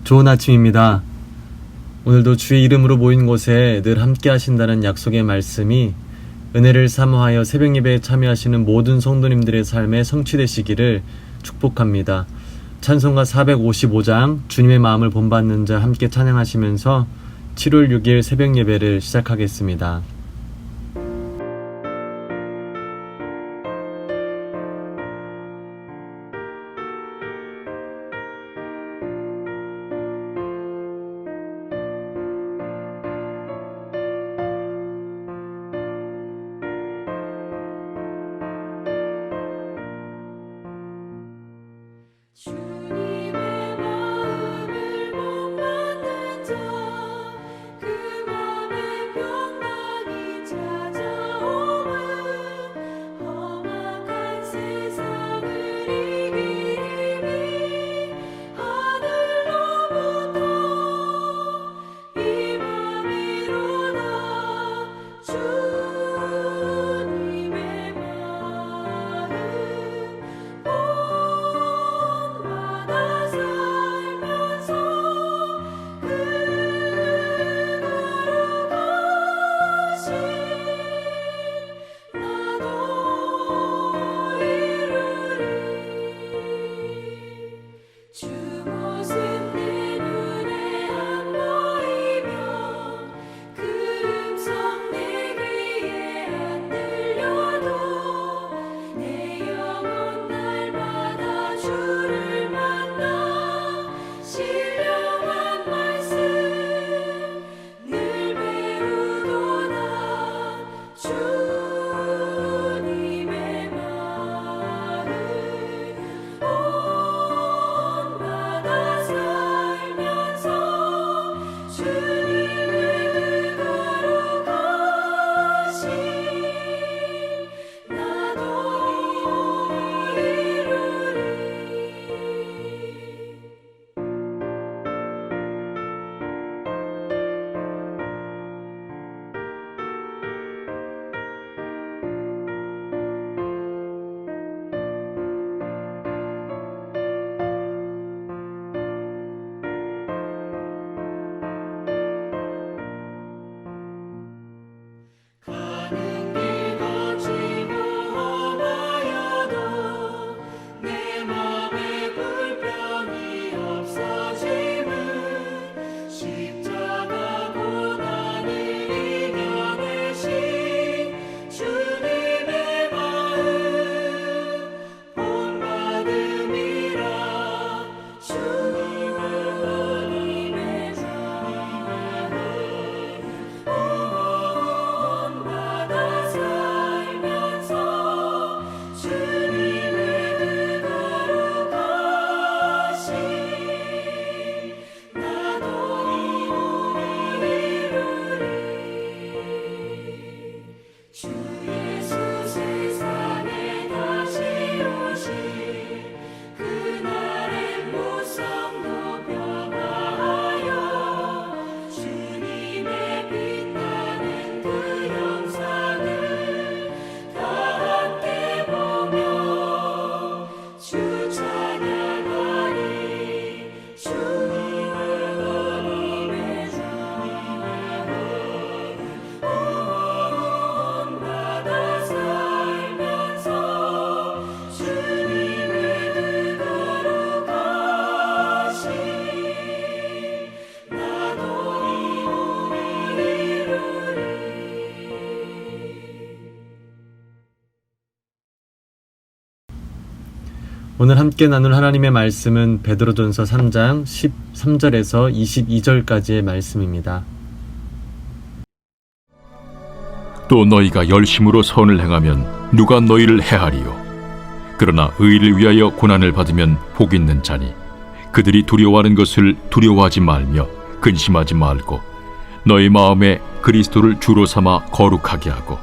좋은 아침입니다. 오늘도 주의 이름으로 모인 곳에 늘 함께 하신다는 약속의 말씀이 은혜를 사모하여 새벽 예배에 참여하시는 모든 성도님들의 삶에 성취되시기를 축복합니다. 찬송가 455장 주님의 마음을 본받는 자 함께 찬양하시면서 7월 6일 새벽 예배를 시작하겠습니다. 주님의 마음을 본받는 자, 그 맘에 평강이 찾아오면 험악한 세상을 이길 힘이 하늘로부터 임함이로다. 주님의 마음 본받아 살면서 그거룩하신 나도 이루리. 주 모습 내 눈에 안 보이며 그 음성 내 귀에 안 들려도 내 영혼 날마다 주를 만나 신령한 말씀 늘 배우도다. 주님의 마음 본받아 살면서 주님의 거룩하신 나도 이루리. 가는 길 거치고 험하여도 내 맘에 불평이 없어짐은 십자가 고난을 이겨내신 주님의 마음 본받음이라. 주님의 본받아 살면서 주님의 거룩하신 나도 이루리. 주 예수 세상에 다시 오실 그날의 무성도 변화하여 주님의 빛나는 그 영상을 다 함께 보며 주 찬양하리. 주님의 본받아 살면서 주님의 거룩하신 나도 이루리. 오늘 함께 나눌 하나님의 말씀은 베드로전서 3장 13절에서 22절까지의 말씀입니다. 또 너희가 열심으로 선을 행하면 누가 너희를 해하리요. 그러나 의를 위하여 고난을 받으면 복 있는 자니 그들이 두려워하는 것을 두려워하지 말며 근심하지 말고 너희 마음에 그리스도를 주로 삼아 거룩하게 하고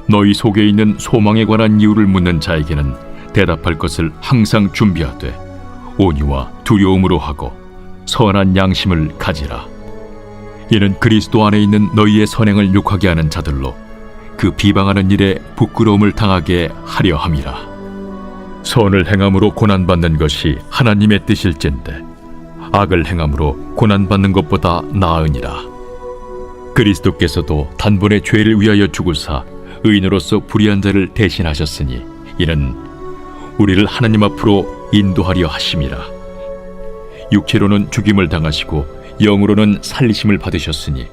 너희 속에 있는 소망에 관한 이유를 묻는 자에게는 대답할 것을 항상 준비하되 온유와 두려움으로 하고 선한 양심을 가지라. 이는 그리스도 안에 있는 너희의 선행을 욕하게 하는 자들로 그 비방하는 일에 부끄러움을 당하게 하려 함이라. 선을 행함으로 고난받는 것이 하나님의 뜻일진데 악을 행함으로 고난받는 것보다 나으니라. 그리스도께서도 단번에 죄를 위하여 죽으사 의인으로서 불의한 자를 대신하셨으니 이는 우리를 하나님 앞으로 인도하려 하심이라. 육체로는 죽임을 당하시고 영으로는 살리심을 받으셨으니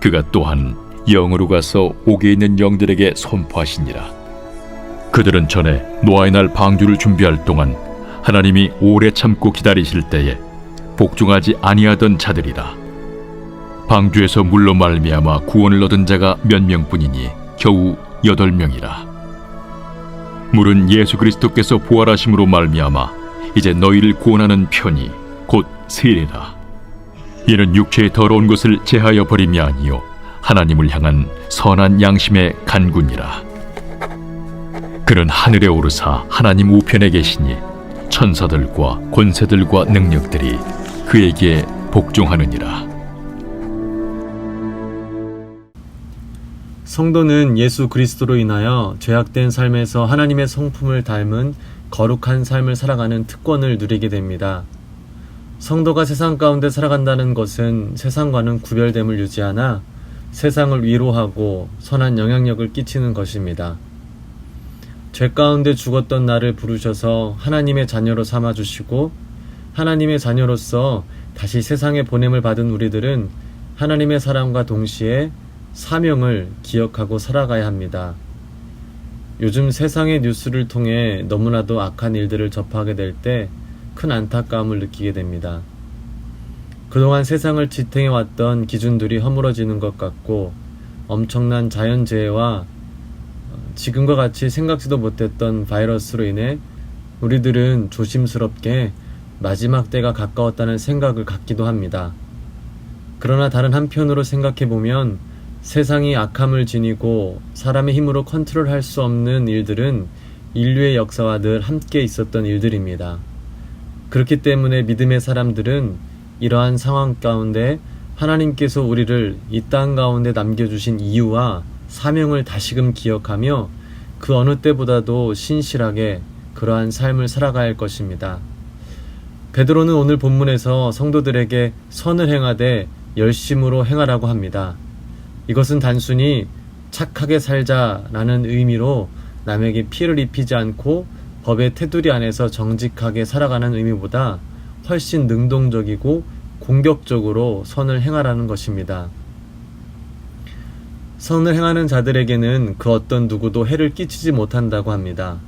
그가 또한 영으로 가서 옥에 있는 영들에게 선포하시니라. 그들은 전에 노아의 날 방주를 준비할 동안 하나님이 오래 참고 기다리실 때에 복종하지 아니하던 자들이라. 방주에서 물로 말미암아 구원을 얻은 자가 몇 명뿐이니 겨우 8명이라. 물은 예수 그리스도께서 부활하심으로 말미암아 이제 너희를 구원하는 편이 곧 세례라. 이는 육체의 더러운 것을 제하여 버림이 아니요 하나님을 향한 선한 양심의 간구니라. 그는 하늘에 오르사 하나님 우편에 계시니 천사들과 권세들과 능력들이 그에게 복종하느니라. 성도는 예수 그리스도로 인하여 죄악된 삶에서 하나님의 성품을 닮은 거룩한 삶을 살아가는 특권을 누리게 됩니다. 성도가 세상 가운데 살아간다는 것은 세상과는 구별됨을 유지하나 세상을 위로하고 선한 영향력을 끼치는 것입니다. 죄 가운데 죽었던 나를 부르셔서 하나님의 자녀로 삼아주시고 하나님의 자녀로서 다시 세상에 보냄을 받은 우리들은 하나님의 사랑과 동시에 사명을 기억하고 살아가야 합니다. 요즘 세상의 뉴스를 통해 너무나도 악한 일들을 접하게 될 때 큰 안타까움을 느끼게 됩니다. 그동안 세상을 지탱해왔던 기준들이 허물어지는 것 같고 엄청난 자연재해와 지금과 같이 생각지도 못했던 바이러스로 인해 우리들은 조심스럽게 마지막 때가 가까웠다는 생각을 갖기도 합니다. 그러나 다른 한편으로 생각해보면 세상이 악함을 지니고 사람의 힘으로 컨트롤할 수 없는 일들은 인류의 역사와 늘 함께 있었던 일들입니다. 그렇기 때문에 믿음의 사람들은 이러한 상황 가운데 하나님께서 우리를 이 땅 가운데 남겨주신 이유와 사명을 다시금 기억하며 그 어느 때보다도 신실하게 그러한 삶을 살아가야 할 것입니다. 베드로는 오늘 본문에서 성도들에게 선을 행하되 열심으로 행하라고 합니다. 이것은 단순히 착하게 살자라는 의미로 남에게 피해를 입히지 않고 법의 테두리 안에서 정직하게 살아가는 의미보다 훨씬 능동적이고 공격적으로 선을 행하라는 것입니다. 선을 행하는 자들에게는 그 어떤 누구도 해를 끼치지 못한다고 합니다.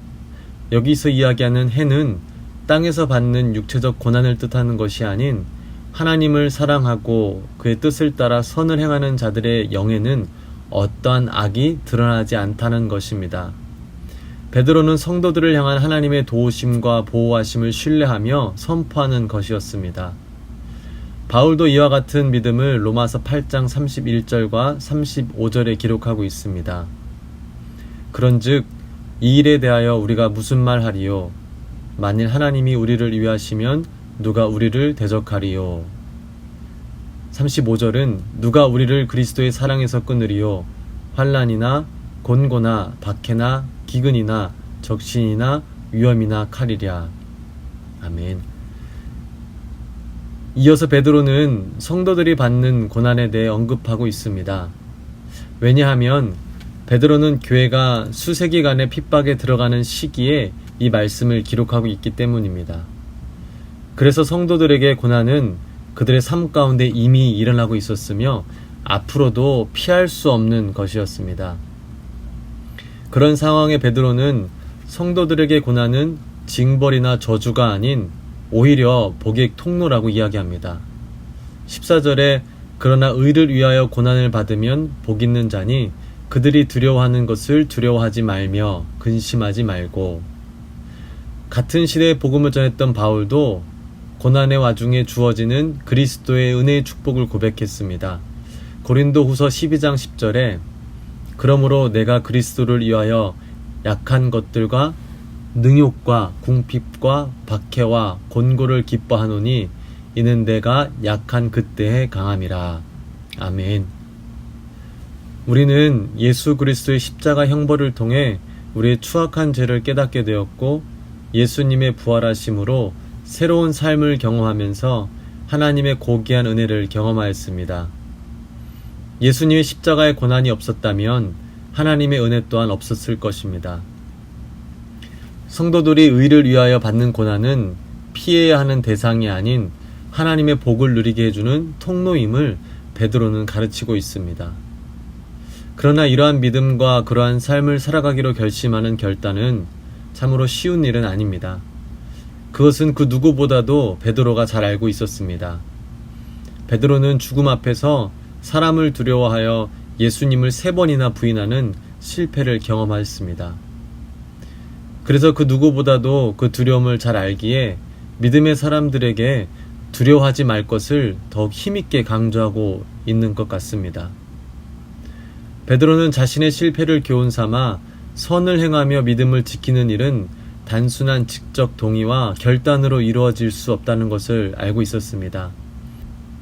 여기서 이야기하는 해는 땅에서 받는 육체적 고난을 뜻하는 것이 아닌 하나님을 사랑하고 그의 뜻을 따라 선을 행하는 자들의 영에는 어떠한 악이 드러나지 않다는 것입니다. 베드로는 성도들을 향한 하나님의 도우심과 보호하심을 신뢰하며 선포하는 것이었습니다. 바울도 이와 같은 믿음을 로마서 8장 31절과 35절에 기록하고 있습니다. 그런즉 이 일에 대하여 우리가 무슨 말하리요? 만일 하나님이 우리를 위하시면 누가 우리를 대적하리요? 35절은 누가 우리를 그리스도의 사랑에서 끊으리요? 환난이나 곤고나 박해나 기근이나 적신이나 위험이나 칼이랴. 아멘. 이어서 베드로는 성도들이 받는 고난에 대해 언급하고 있습니다. 왜냐하면 베드로는 교회가 수세기간의 핍박에 들어가는 시기에 이 말씀을 기록하고 있기 때문입니다. 그래서 성도들에게 고난은 그들의 삶 가운데 이미 일어나고 있었으며 앞으로도 피할 수 없는 것이었습니다. 그런 상황에 베드로는 성도들에게 고난은 징벌이나 저주가 아닌 오히려 복의 통로라고 이야기합니다. 14절에 그러나 의를 위하여 고난을 받으면 복 있는 자니 그들이 두려워하는 것을 두려워하지 말며 근심하지 말고. 같은 시대에 복음을 전했던 바울도 고난의 와중에 주어지는 그리스도의 은혜의 축복을 고백했습니다. 고린도후서 12장 10절에 그러므로 내가 그리스도를 위하여 약한 것들과 능욕과 궁핍과 박해와 곤고를 기뻐하노니 이는 내가 약한 그때에 강함이라. 아멘. 우리는 예수 그리스도의 십자가 형벌을 통해 우리의 추악한 죄를 깨닫게 되었고 예수님의 부활하심으로 새로운 삶을 경험하면서 하나님의 고귀한 은혜를 경험하였습니다. 예수님의 십자가의 고난이 없었다면 하나님의 은혜 또한 없었을 것입니다. 성도들이 의를 위하여 받는 고난은 피해야 하는 대상이 아닌 하나님의 복을 누리게 해주는 통로임을 베드로는 가르치고 있습니다. 그러나 이러한 믿음과 그러한 삶을 살아가기로 결심하는 결단은 참으로 쉬운 일은 아닙니다. 그것은 그 누구보다도 베드로가 잘 알고 있었습니다. 베드로는 죽음 앞에서 사람을 두려워하여 예수님을 3번이나 부인하는 실패를 경험하였습니다. 그래서 그 누구보다도 그 두려움을 잘 알기에 믿음의 사람들에게 두려워하지 말 것을 더욱 힘있게 강조하고 있는 것 같습니다. 베드로는 자신의 실패를 교훈 삼아 선을 행하며 믿음을 지키는 일은 단순한 직접 동의와 결단으로 이루어질 수 없다는 것을 알고 있었습니다.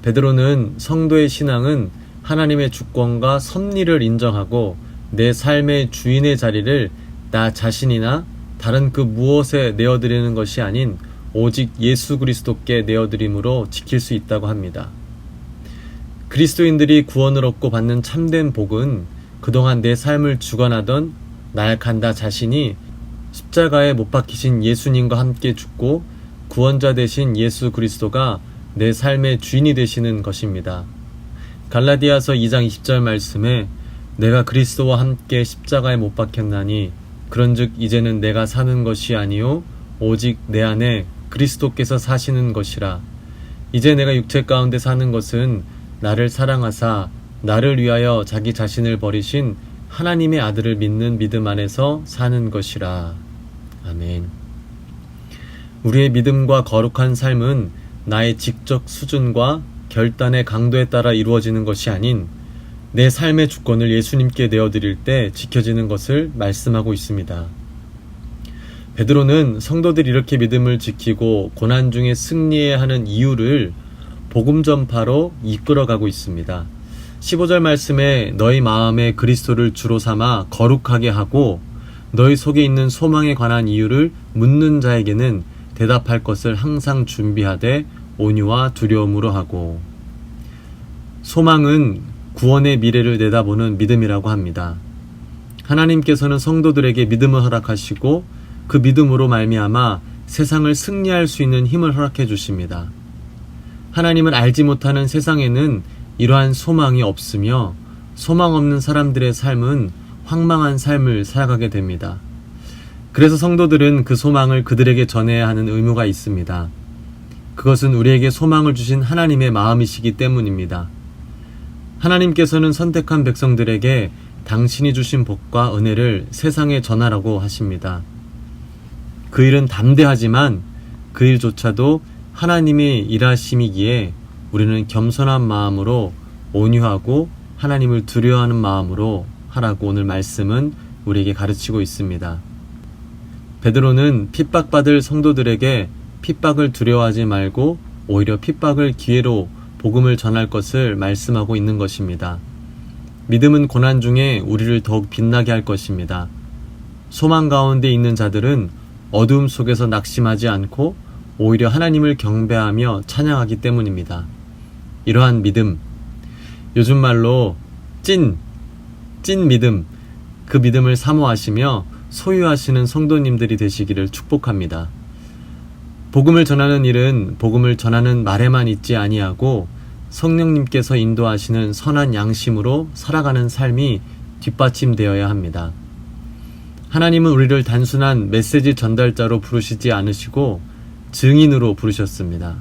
베드로는 성도의 신앙은 하나님의 주권과 섭리를 인정하고 내 삶의 주인의 자리를 나 자신이나 다른 그 무엇에 내어드리는 것이 아닌 오직 예수 그리스도께 내어드림으로 지킬 수 있다고 합니다. 그리스도인들이 구원을 얻고 받는 참된 복은 그동안 내 삶을 주관하던 나약한 나 자신이 십자가에 못 박히신 예수님과 함께 죽고 구원자 되신 예수 그리스도가 내 삶의 주인이 되시는 것입니다. 갈라디아서 2장 20절 말씀에 내가 그리스도와 함께 십자가에 못 박혔나니 그런즉 이제는 내가 사는 것이 아니요 오직 내 안에 그리스도께서 사시는 것이라. 이제 내가 육체 가운데 사는 것은 나를 사랑하사 나를 위하여 자기 자신을 버리신 하나님의 아들을 믿는 믿음 안에서 사는 것이라. 아멘. 우리의 믿음과 거룩한 삶은 나의 지적 수준과 결단의 강도에 따라 이루어지는 것이 아닌 내 삶의 주권을 예수님께 내어드릴 때 지켜지는 것을 말씀하고 있습니다. 베드로는 성도들이 이렇게 믿음을 지키고 고난 중에 승리해야 하는 이유를 복음 전파로 이끌어가고 있습니다. 15절 말씀에 너희 마음에 그리스도를 주로 삼아 거룩하게 하고 너희 속에 있는 소망에 관한 이유를 묻는 자에게는 대답할 것을 항상 준비하되 온유와 두려움으로 하고. 소망은 구원의 미래를 내다보는 믿음이라고 합니다. 하나님께서는 성도들에게 믿음을 허락하시고 그 믿음으로 말미암아 세상을 승리할 수 있는 힘을 허락해 주십니다. 하나님을 알지 못하는 세상에는 이러한 소망이 없으며 소망 없는 사람들의 삶은 황망한 삶을 살아가게 됩니다. 그래서 성도들은 그 소망을 그들에게 전해야 하는 의무가 있습니다. 그것은 우리에게 소망을 주신 하나님의 마음이시기 때문입니다. 하나님께서는 선택한 백성들에게 당신이 주신 복과 은혜를 세상에 전하라고 하십니다. 그 일은 담대하지만 그 일조차도 하나님의 일하심이기에 우리는 겸손한 마음으로 온유하고 하나님을 두려워하는 마음으로 하라고 오늘 말씀은 우리에게 가르치고 있습니다. 베드로는 핍박받을 성도들에게 핍박을 두려워하지 말고 오히려 핍박을 기회로 복음을 전할 것을 말씀하고 있는 것입니다. 믿음은 고난 중에 우리를 더욱 빛나게 할 것입니다. 소망 가운데 있는 자들은 어두움 속에서 낙심하지 않고 오히려 하나님을 경배하며 찬양하기 때문입니다. 이러한 믿음, 요즘 말로 찐 믿음, 그 믿음을 사모하시며 소유하시는 성도님들이 되시기를 축복합니다. 복음을 전하는 일은 복음을 전하는 말에만 있지 아니하고 성령님께서 인도하시는 선한 양심으로 살아가는 삶이 뒷받침되어야 합니다. 하나님은 우리를 단순한 메시지 전달자로 부르시지 않으시고 증인으로 부르셨습니다.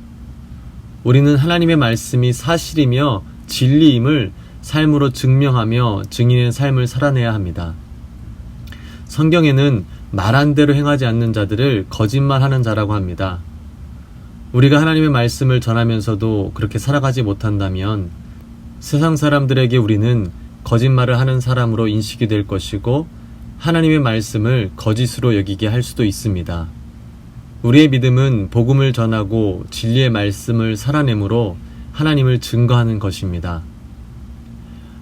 우리는 하나님의 말씀이 사실이며 진리임을 삶으로 증명하며 증인의 삶을 살아내야 합니다. 성경에는 말한 대로 행하지 않는 자들을 거짓말하는 자라고 합니다. 우리가 하나님의 말씀을 전하면서도 그렇게 살아가지 못한다면 세상 사람들에게 우리는 거짓말을 하는 사람으로 인식이 될 것이고 하나님의 말씀을 거짓으로 여기게 할 수도 있습니다. 우리의 믿음은 복음을 전하고 진리의 말씀을 살아내므로 하나님을 증거하는 것입니다.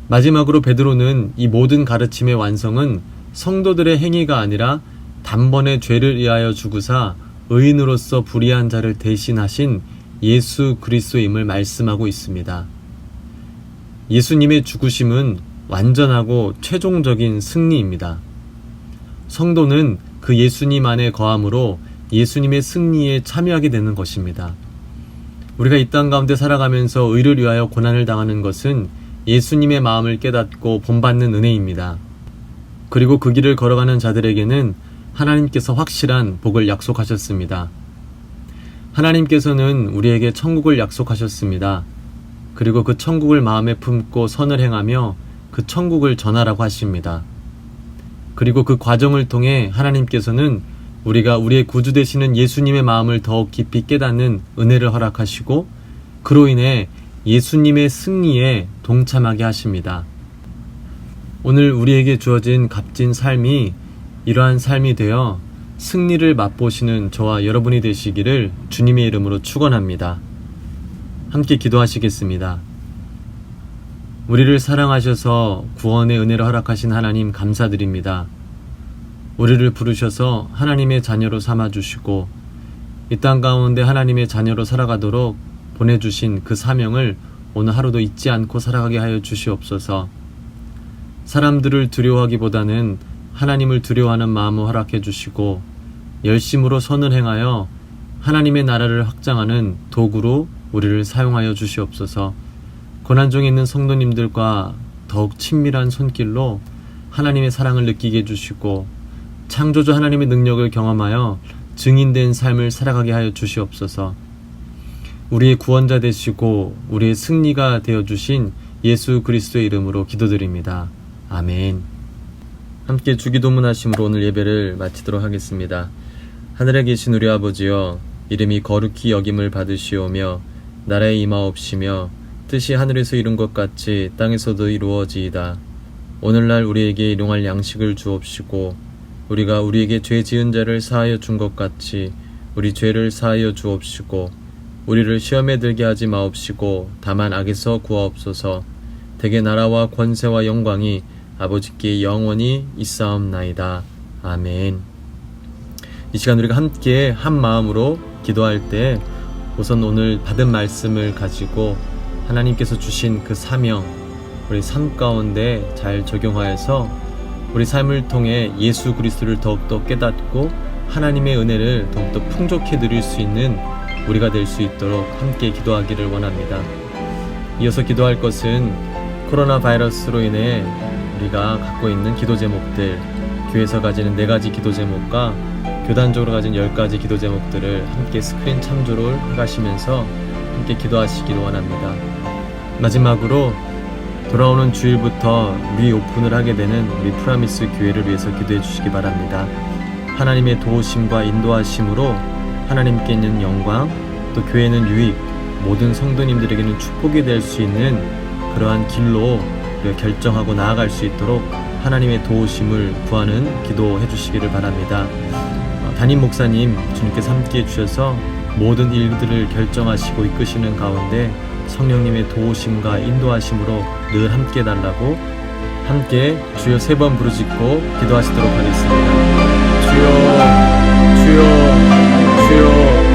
마지막으로 베드로는 이 모든 가르침의 완성은 성도들의 행위가 아니라 단번에 죄를 위하여 죽으사 의인으로서 불의한 자를 대신하신 예수 그리스도임을 말씀하고 있습니다. 예수님의 죽으심은 완전하고 최종적인 승리입니다. 성도는 그 예수님 안에 거함으로 예수님의 승리에 참여하게 되는 것입니다. 우리가 이 땅 가운데 살아가면서 의를 위하여 고난을 당하는 것은 예수님의 마음을 깨닫고 본받는 은혜입니다. 그리고 그 길을 걸어가는 자들에게는 하나님께서 확실한 복을 약속하셨습니다. 하나님께서는 우리에게 천국을 약속하셨습니다. 그리고 그 천국을 마음에 품고 선을 행하며 그 천국을 전하라고 하십니다. 그리고 그 과정을 통해 하나님께서는 우리가 우리의 구주 되시는 예수님의 마음을 더욱 깊이 깨닫는 은혜를 허락하시고 그로 인해 예수님의 승리에 동참하게 하십니다. 오늘 우리에게 주어진 값진 삶이 이러한 삶이 되어 승리를 맛보시는 저와 여러분이 되시기를 주님의 이름으로 축원합니다. 함께 기도하시겠습니다. 우리를 사랑하셔서 구원의 은혜를 허락하신 하나님 감사드립니다. 우리를 부르셔서 하나님의 자녀로 삼아주시고 이 땅 가운데 하나님의 자녀로 살아가도록 보내주신 그 사명을 오늘 하루도 잊지 않고 살아가게 하여 주시옵소서. 사람들을 두려워하기보다는 하나님을 두려워하는 마음을 허락해 주시고 열심으로 선을 행하여 하나님의 나라를 확장하는 도구로 우리를 사용하여 주시옵소서. 고난 중에 있는 성도님들과 더욱 친밀한 손길로 하나님의 사랑을 느끼게 해주시고 창조주 하나님의 능력을 경험하여 증인된 삶을 살아가게 하여 주시옵소서. 우리의 구원자 되시고 우리의 승리가 되어주신 예수 그리스도의 이름으로 기도드립니다. 아멘. 함께 주기도문 하심으로 오늘 예배를 마치도록 하겠습니다. 하늘에 계신 우리 아버지여, 이름이 거룩히 여김을 받으시오며 나라에 임하옵시며 뜻이 하늘에서 이룬 것 같이 땅에서도 이루어지이다. 오늘날 우리에게 일용할 양식을 주옵시고 우리가 우리에게 죄 지은 자를 사하여 준 것 같이 우리 죄를 사하여 주옵시고 우리를 시험에 들게 하지 마옵시고 다만 악에서 구하옵소서. 대개 나라와 권세와 영광이 아버지께 영원히 있사옵나이다. 아멘. 이 시간 우리가 함께 한 마음으로 기도할 때 우선 오늘 받은 말씀을 가지고 하나님께서 주신 그 사명 우리 삶 가운데 잘 적용하여서 우리 삶을 통해 예수 그리스도를 더욱더 깨닫고 하나님의 은혜를 더욱더 풍족해 드릴 수 있는 우리가 될 수 있도록 함께 기도하기를 원합니다. 이어서 기도할 것은 코로나 바이러스로 인해 우리가 갖고 있는 기도 제목들, 교회에서 가지는 4가지 기도 제목과 교단적으로 가진 10가지 기도 제목들을 함께 스크린 참조를 해가시면서 함께 기도하시기를 원합니다. 마지막으로 돌아오는 주일부터 리오픈을 하게 되는 우리 프라미스 교회를 위해서 기도해 주시기 바랍니다. 하나님의 도우심과 인도하심으로 하나님께 있는 영광, 또 교회는 유익, 모든 성도님들에게는 축복이 될 수 있는 그러한 길로 결정하고 나아갈 수 있도록 하나님의 도우심을 구하는 기도해 주시기를 바랍니다. 담임 목사님 주님께서 함께 해주셔서 모든 일들을 결정하시고 이끄시는 가운데 성령님의 도우심과 인도하심으로 늘 함께 해달라고 함께 주여 3번 부르짖고 기도하시도록 하겠습니다. 주여, 주여, 주여.